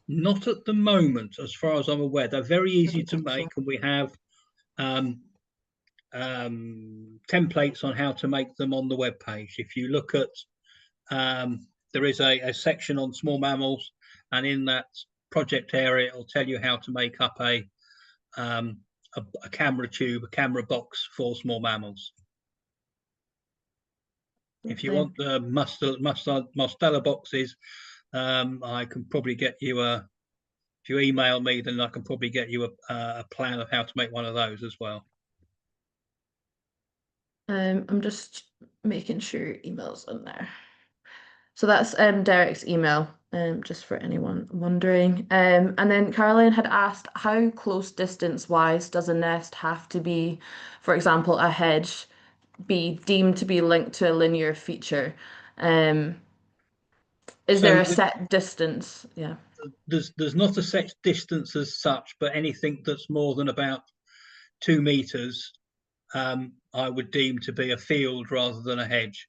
Not at the moment, as far as I'm aware. They're very easy Doesn't to think so. make, and we have um, templates on how to make them on the web page. If you look at, there is a section on small mammals, and in that project area, it'll tell you how to make up um, a camera tube, a camera box for small mammals. If you Lovely. want the Mostella boxes, I can probably get you a. If you email me, then I can probably get you a plan of how to make one of those as well. I'm just making sure your email's in there. So that's Derek's email, just for anyone wondering. And then Caroline had asked, how close distance wise does a nest have to be, for example, a hedge, be deemed to be linked to a linear feature? Um, is there So a set distance? Yeah. there's not a set distance as such, but anything that's more than about 2 meters, I would deem to be a field rather than a hedge,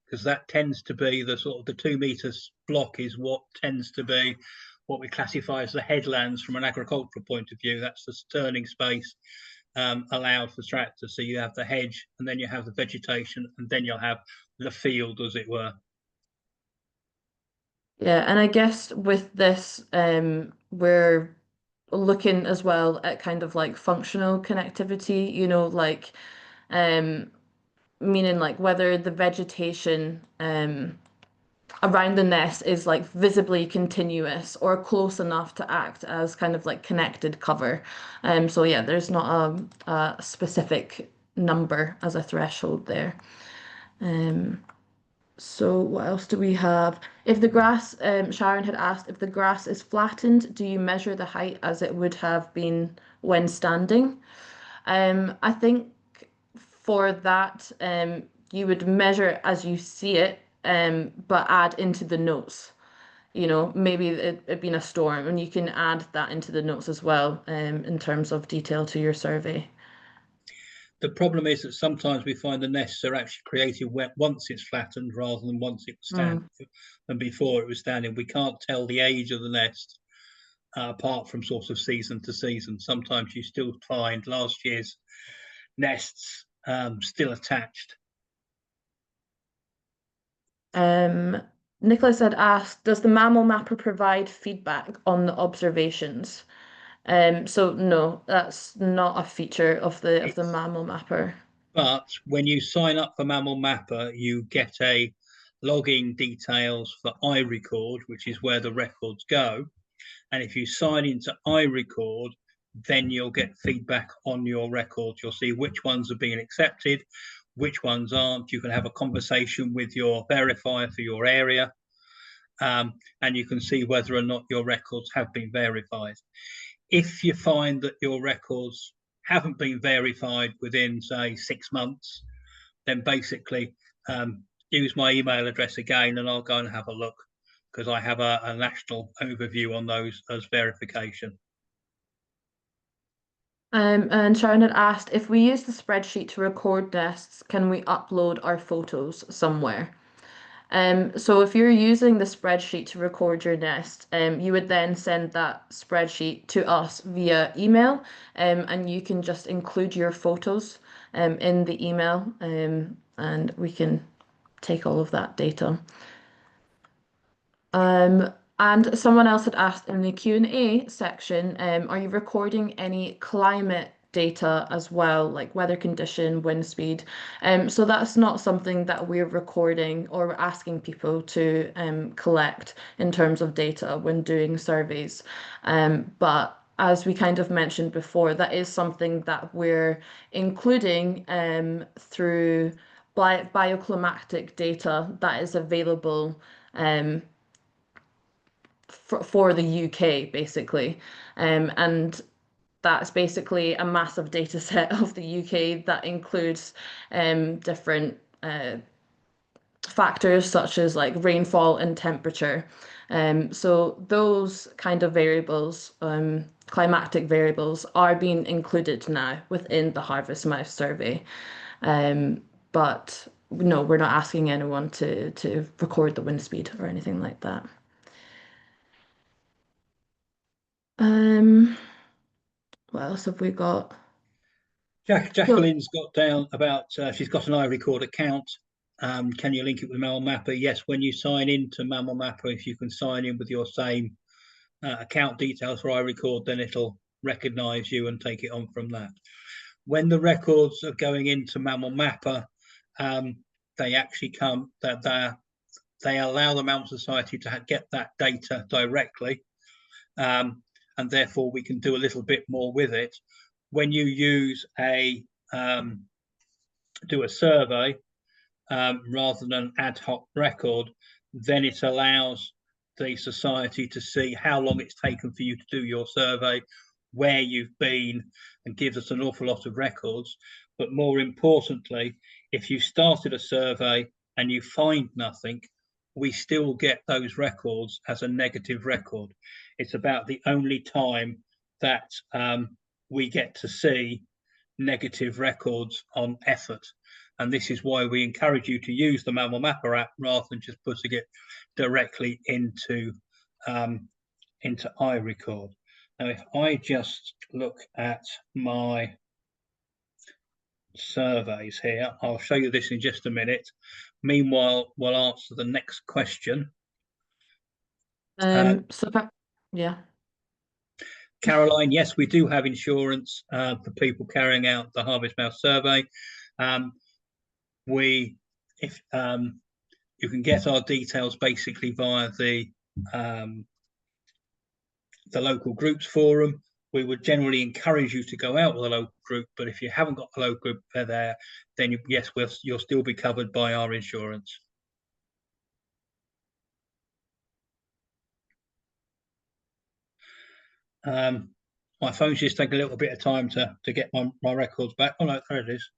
because that tends to be the sort of the 2 meters block is what tends to be what we classify as the headlands from an agricultural point of view. That's the turning space allowed for tractors. So you have the hedge, and then you have the vegetation, and then you'll have the field, as it were. Yeah, and I guess with this, we're looking as well at kind of like functional connectivity, like um meaning like whether the vegetation around the nest is like visibly continuous or close enough to act as kind of like connected cover. So yeah, there's not a specific number as a threshold there. Um, so what else do we have? If the grass, Sharon had asked, if the grass is flattened, do you measure the height as it would have been when standing? I think for that, you would measure as you see it, but add into the notes. Maybe it been a storm, and you can add that into the notes as well, in terms of detail to your survey. The problem is that sometimes we find the nests are actually created once it's flattened rather than once it was standing Mm. and before it was standing. We can't tell the age of the nest apart from sort of season to season. Sometimes you still find last year's nests still attached. Um, Nicholas had asked, does the mammal mapper provide feedback on the observations? So no, that's not a feature of the It's mammal mapper. But when you sign up for Mammal Mapper, you get a logging details for iRecord, which is where the records go. And if you sign into iRecord, then you'll get feedback on your records. You'll see which ones are being accepted, which ones aren't. You can have a conversation with your verifier for your area, and you can see whether or not your records have been verified. If you find that your records haven't been verified within, say, 6 months, then basically use my email address again and I'll go and have a look, because I have a national overview on those as verification. And Sharon had asked, if we use the spreadsheet to record nests, can we upload our photos somewhere? So if you're using the spreadsheet to record your nest, you would then send that spreadsheet to us via email, and you can just include your photos in the email, and we can take all of that data. And someone else had asked in the Q&A section, are you recording any climate data as well, like weather condition, wind speed? So that's not something that we're recording or we're asking people to collect in terms of data when doing surveys. But as we kind of mentioned before, that is something that we're including through bioclimatic data that is available for the UK, basically. And that's basically a massive data set of the UK that includes different factors such as like rainfall and temperature. So those kind of variables, climatic variables, are being included now within the Harvest Mouse survey. But no, we're not asking anyone to record the wind speed or anything like that. Um, what else have we got? So, Jacqueline's got down about she's got an iRecord account. Can you link it with Mammal Mapper? Yes, when you sign into Mammal Mapper, if you can sign in with your same account details for iRecord, then it'll recognize you and take it on from that. When the records are going into Mammal Mapper, um, they actually come that they allow the Mammal Society to get that data directly, and therefore we can do a little bit more with it. When you use do a survey rather than an ad hoc record, then it allows the society to see how long it's taken for you to do your survey, where you've been, and gives us an awful lot of records. But more importantly, if you started a survey and you find nothing, we still get those records as a negative record. It's about the only time that we get to see negative records on effort. And this is why we encourage you to use the Mammal Mapper app rather than just putting it directly into iRecord. Now, if I just look at my surveys here, I'll show you this in just a minute. Meanwhile, we'll answer the next question. Yeah. Caroline, yes, we do have insurance for people carrying out the Harvest Mouse survey. You can get our details basically via the local groups forum. We would generally encourage you to go out with a local group, but if you haven't got a local group there, then yes, you'll still be covered by our insurance. My phone's just taking a little bit of time to get my records back. Oh no, there it is.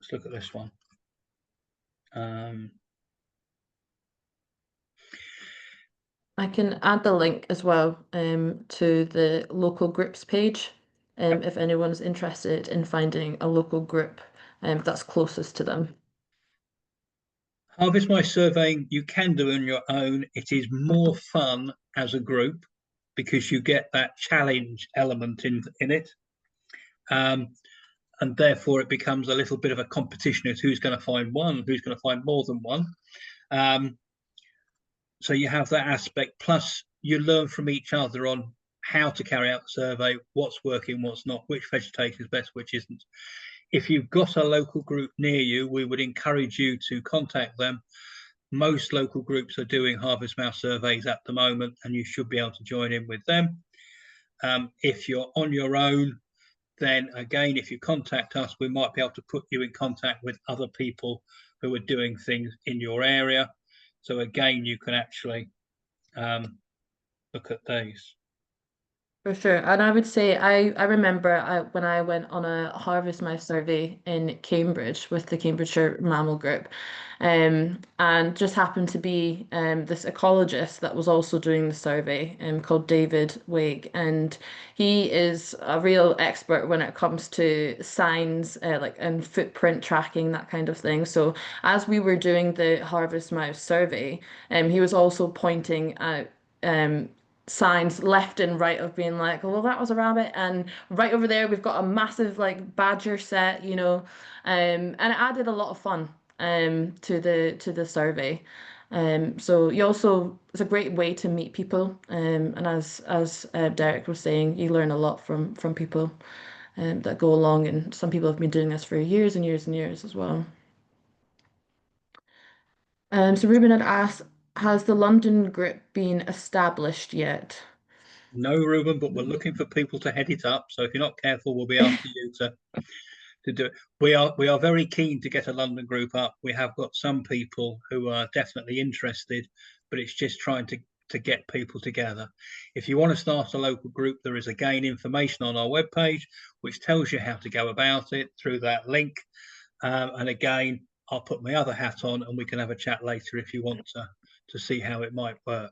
Let's look at this one. I can add the link as well to the local groups page if anyone's interested in finding a local group that's closest to them. Harvest Mouse surveying you can do on your own. It is more fun as a group because you get that challenge element in it. And therefore it becomes a little bit of a competition as who's going to find one, who's going to find more than one. So you have that aspect, plus you learn from each other on how to carry out the survey, what's working, what's not, which vegetation is best, which isn't. If you've got a local group near you, we would encourage you to contact them. Most local groups are doing Harvest Mouse surveys at the moment, and you should be able to join in with them. If you're on your own, then again, if you contact us, we might be able to put you in contact with other people who are doing things in your area. So again, you can actually look at these. For sure. And I would say I remember when I went on a Harvest Mouse survey in Cambridge with the Cambridgeshire Mammal Group, and just happened to be this ecologist that was also doing the survey called David Wake. And he is a real expert when it comes to signs and footprint tracking, that kind of thing. So as we were doing the Harvest Mouse survey, he was also pointing out signs left and right of being like, oh, well, that was a rabbit, and right over there we've got a massive like badger set, and it added a lot of fun to the survey. So you also it's a great way to meet people, and as Derek was saying, you learn a lot from people that go along, and some people have been doing this for years and years and years as well. So Ruben had asked, has the London group been established yet? No, Ruben, but we're looking for people to head it up. So if you're not careful, we'll be after you to do it. We are very keen to get a London group up. We have got some people who are definitely interested, but it's just trying to get people together. If you want to start a local group, there is again information on our webpage which tells you how to go about it through that link. And again, I'll put my other hat on and we can have a chat later if you want to see how it might work.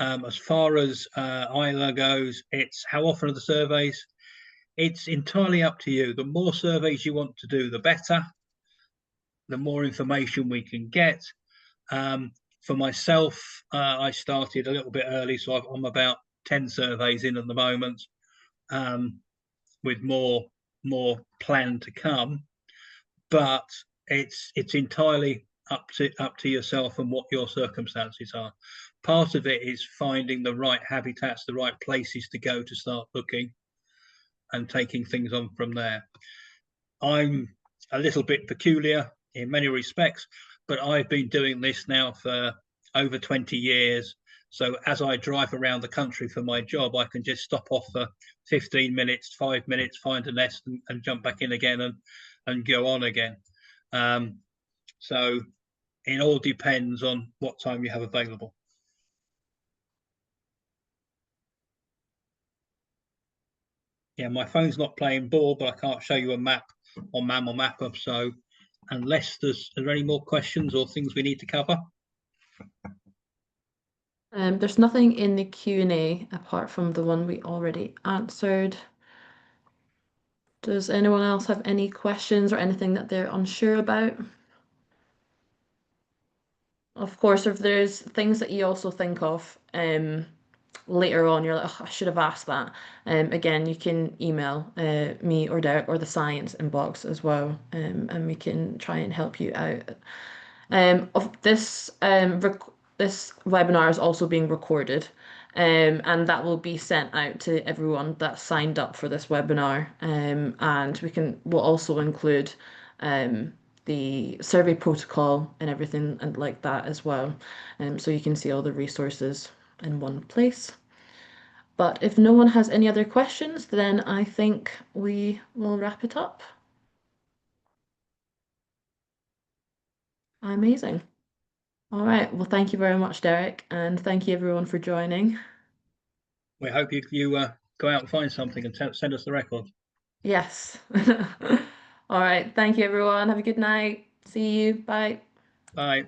As far as ILA goes, it's how often are the surveys? It's entirely up to you. The more surveys you want to do, the better. The more information we can get. For myself, I started a little bit early, so I'm about 10 surveys in at the moment, with more planned to come. But it's entirely up to yourself and what your circumstances are. Part of it is finding the right habitats, the right places to go to start looking and taking things on from there. I'm a little bit peculiar in many respects, but I've been doing this now for over 20 years. So as I drive around the country for my job, I can just stop off for 15 minutes, 5 minutes, find a nest and jump back in again and go on again. So it all depends on what time you have available. Yeah, my phone's not playing ball, but I can't show you a map on Mammal Mapper. So unless are there any more questions or things we need to cover? There's nothing in the Q&A apart from the one we already answered. Does anyone else have any questions or anything that they're unsure about? Of course, if there's things that you also think of later on, you're like, oh, I should have asked that. Again, you can email me or Derek or the science inbox as well, and we can try and help you out. Of this webinar is also being recorded, and that will be sent out to everyone that signed up for this webinar. And we'll also include um, the survey protocol and everything and like that as well. So you can see all the resources in one place. But if no one has any other questions, then I think we will wrap it up. Amazing. All right. Well, thank you very much, Derek, and thank you everyone for joining. We hope you go out and find something and send us the record. Yes. All right. Thank you, everyone. Have a good night. See you. Bye. Bye.